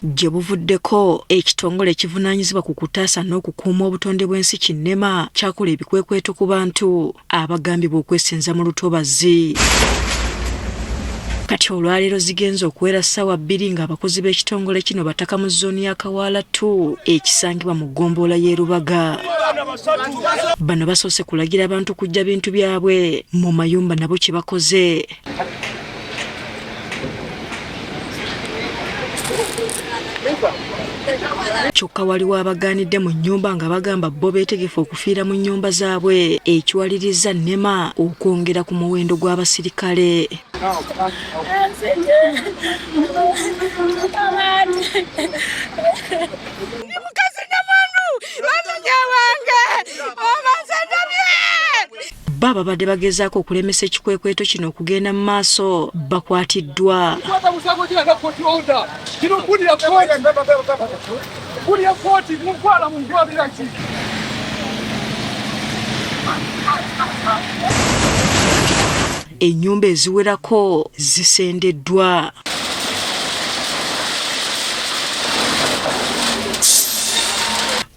gye buvuddeko ekitongole ekivunaanyizibwa ku kutaasa n'okukuuma obutonde bw'ensi Kinema kyakola ebikwekweto ku bantu abagambibwa okwesenza mu lutobazi. Kati olwaleero zigenze okuwera ssaawa 2 ng'abakozi b'ekitongole kino bataka mu zooni ya Kawaala 2 ekisangibwa mu ggombolola y'e Rubaga. Bano basoose kulagira abantu kujja bintu byabwe mu mayumba nabo kye bakoze. Kyokka waliwo abagaanidde mu nnyumba nga bagamba bo beetegefu okufiira mu nnyumba zaabwe ekiwaliriza NEMA okwongera ku muwendo gw'abasirikale. Baba badde bagezaako okulemesa ekikwekweto kino okugenda mu maaso bakwatiddwa. Ennyumba eziwerako zisendeddwa.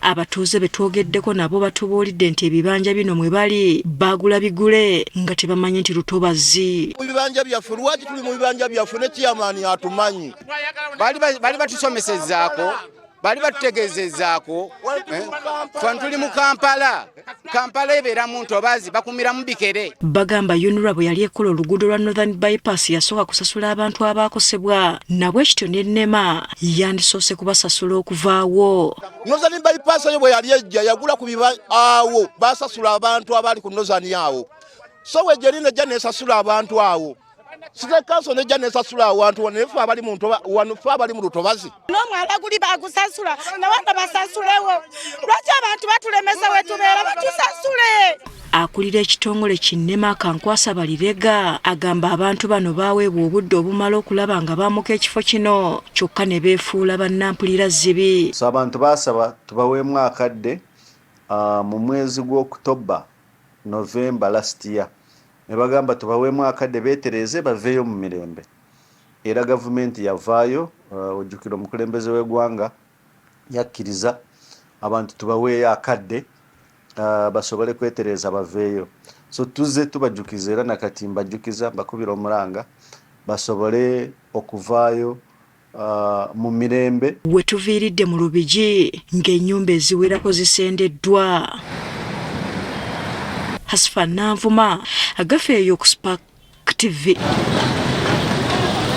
Abatuuze betwogeddeko nabo batubuulidde nti ebibanja bino mwe bali baagula bigule nga tebamanyi nti lutobazi. Ebibanja byaffe lwaki tuli mu bibanja byaffe ne chairman atumanyi. Bali batusomesezzaako, bali batutegeezezzaako. Ffe tuli mu Kampala. Kampala ebeera mu ntobazi bakumira mu bikere. Bagamba UNRA bwe yali ekola oluguudo lwa Northern Bypass yasooka kusasula abantu abaakosebwa nabwe ekityo ne NEMA yandisoose kubasasula okuvaawo. Northern Bypass yo bwe yali ejja yagula ku awo basasula abantu abali ku Northern awo. So wejerine ejja nesasula abantu awo. Site kanso nejja nesasula abantu wanefu abali mu ntoba wanefu abali mu lutobazi. N'omwala guli bagusasula n'abandi basasulewo. Lwaki abantu batulemesa wetubeera batusasule? Akulira ekitongole Kinema Kankwasa Balirega agamba abantu bano baaweebwa obudde obumala okulaba nga baamuka ekifo kino kyokka ne beefuula bannampulira zibi. So abantu baasaba tubaweemu akadde mu mwezi gw'Oktoba November last year. Ne bagamba tubaweemu akadde beetereze baveeyo mu mirembe. Era gavumenti yavaayo ojjukira omukulembeze w'eggwanga yakkiriza abantu tubaweeyo akadde basobole kwetereza baveeyo. So tuze tubajjukiza era nakati mbajjukiza mbakubira omulanga basobole okuvaayo mu mirembe. We tuviiridde mu Lubigi ng'ennyumba eziwerako zisendeddwa. Hasfa Nanvuma agafeeyo ku Spark TV.